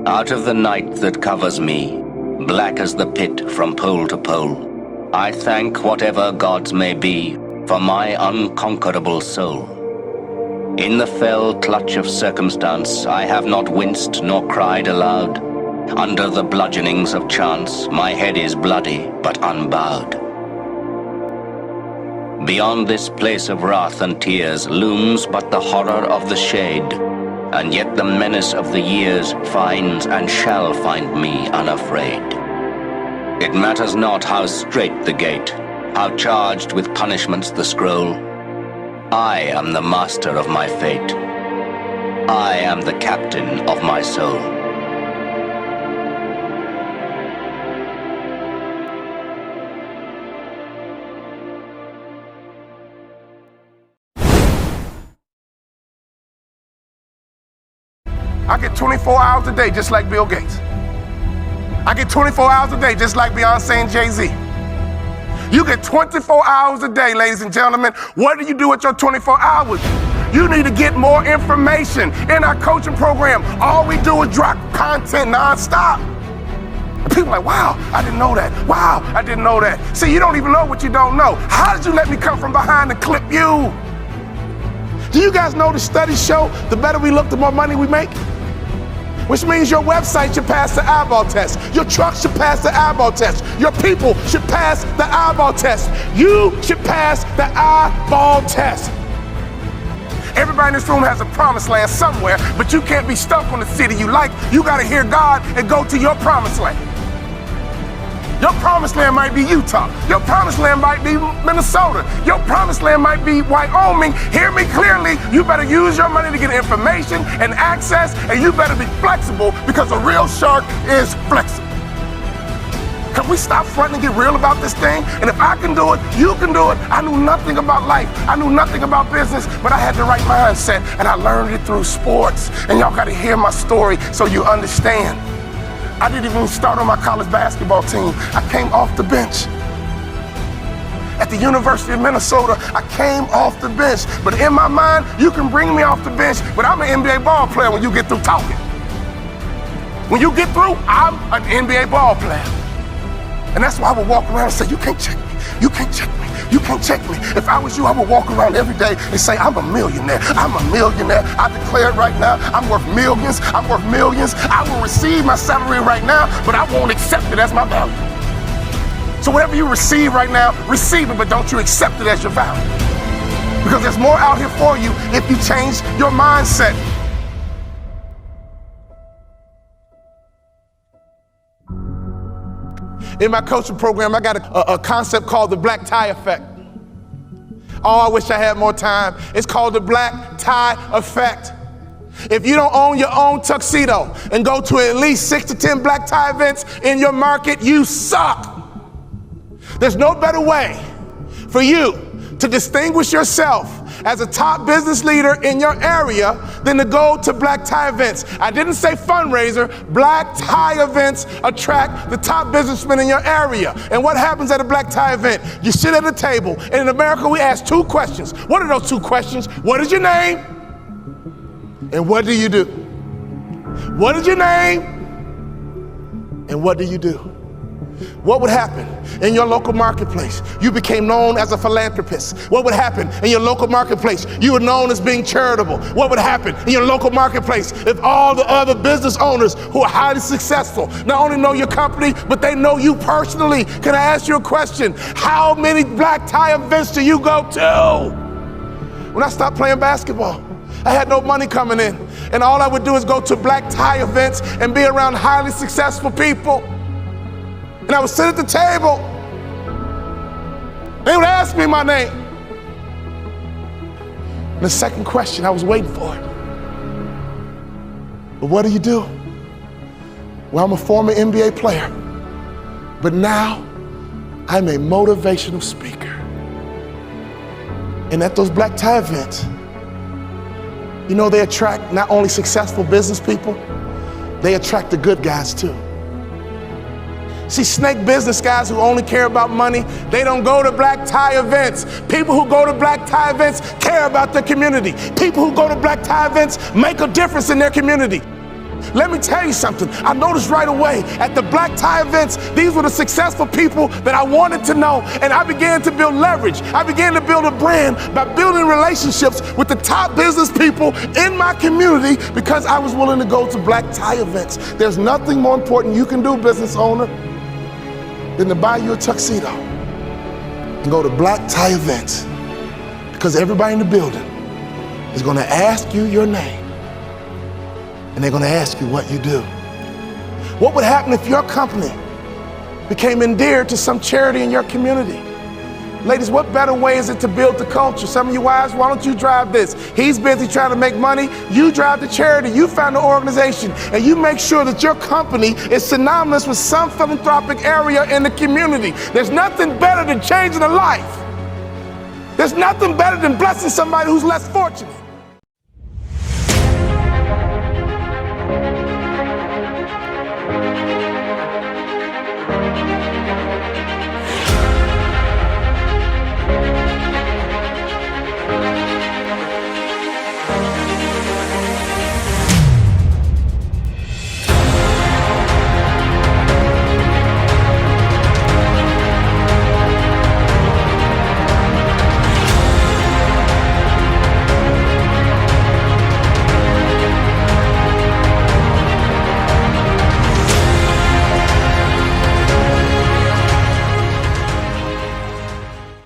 Out of the night that covers me, black as the pit from pole to pole, I thank whatever gods may be for my unconquerable soul. In the fell clutch of circumstance, I have not winced nor cried aloud. Under the bludgeonings of chance, my head is bloody but unbowed. Beyond this place of wrath and tears looms but the horror of the shade, and yet the menace of the years finds and shall find me unafraid. It matters not how strait the gate, how charged with punishments the scroll. I am the master of my fate. I am the captain of my soul. I get 24 hours a day just like Bill Gates. I get 24 hours a day just like Beyonce and Jay-Z. You get 24 hours a day, ladies and gentlemen. What do you do with your 24 hours? You need to get more information. In our coaching program, all we do is drop content nonstop. And people are like, wow, I didn't know that. Wow, I didn't know that. See, you don't even know what you don't know. How did you let me come from behind and clip you? Do you guys know the studies show the better we look, the more money we make? Which means your website should pass the eyeball test. Your truck should pass the eyeball test. Your people should pass the eyeball test. You should pass the eyeball test. Everybody in this room has a promised land somewhere, but you can't be stuck on the city you like. You gotta hear God and go to your promised land. Your promised land might be Utah. Your promised land might be Minnesota. Your promised land might be Wyoming. Hear me clearly. You better use your money to get information and access, and you better be flexible because a real shark is flexible. Can we stop fronting and get real about this thing? And if I can do it, you can do it. I knew nothing about life. I knew nothing about business, but I had the right mindset, and I learned it through sports. And y'all got to hear my story so you understand. I didn't even start on my college basketball team. I came off the bench. At the University of Minnesota, I came off the bench. But in my mind, you can bring me off the bench, but I'm an NBA ball player when you get through talking. When you get through, I'm an NBA ball player. And that's why I would walk around and say, you can't check me. You can't check me. You can't check me. If I was you, I would walk around every day and say, I'm a millionaire. I'm a millionaire. I declare it right now. I'm worth millions. I'm worth millions. I will receive my salary right now, but I won't accept it as my value. So whatever you receive right now, receive it, but don't you accept it as your value. Because there's more out here for you if you change your mindset. In my coaching program, I got a concept called the black tie effect. Oh, I wish I had more time. It's called the black tie effect. If you don't own your own tuxedo and go to at least 6 to 10 black tie events in your market, you suck. There's no better way for you to distinguish yourself as a top business leader in your area than to go to black tie events. I didn't say fundraiser. Black tie events attract the top businessmen in your area. And what happens at a black tie event? You sit at a table, and in America we ask 2 questions. What are those 2 questions? What is your name? And what do you do? What is your name? And what do you do? What would happen in your local marketplace? You became known as a philanthropist. What would happen in your local marketplace? You were known as being charitable. What would happen in your local marketplace if all the other business owners who are highly successful not only know your company, but they know you personally? Can I ask you a question? How many black tie events do you go to? When I stopped playing basketball, I had no money coming in, and all I would do is go to black tie events and be around highly successful people. And I would sit at the table. They would ask me my name. And the second question, I was waiting for it. But what do you do? Well, I'm a former NBA player, but now I'm a motivational speaker. And at those black tie events, you know, they attract not only successful business people, they attract the good guys too. See, snake business guys who only care about money, they don't go to black tie events. People who go to black tie events care about their community. People who go to black tie events make a difference in their community. Let me tell you something. I noticed right away at the black tie events, these were the successful people that I wanted to know. And I began to build leverage. I began to build a brand by building relationships with the top business people in my community because I was willing to go to black tie events. There's nothing more important you can do, business owner, than to buy you a tuxedo and go to black tie events, because everybody in the building is going to ask you your name. And they're going to ask you what you do. What would happen if your company became endeared to some charity in your community? Ladies, what better way is it to build the culture? Some of you wives, why don't you drive this? He's busy trying to make money. You drive the charity. You find the organization, and you make sure that your company is synonymous with some philanthropic area in the community. There's nothing better than changing a life. There's nothing better than blessing somebody who's less fortunate.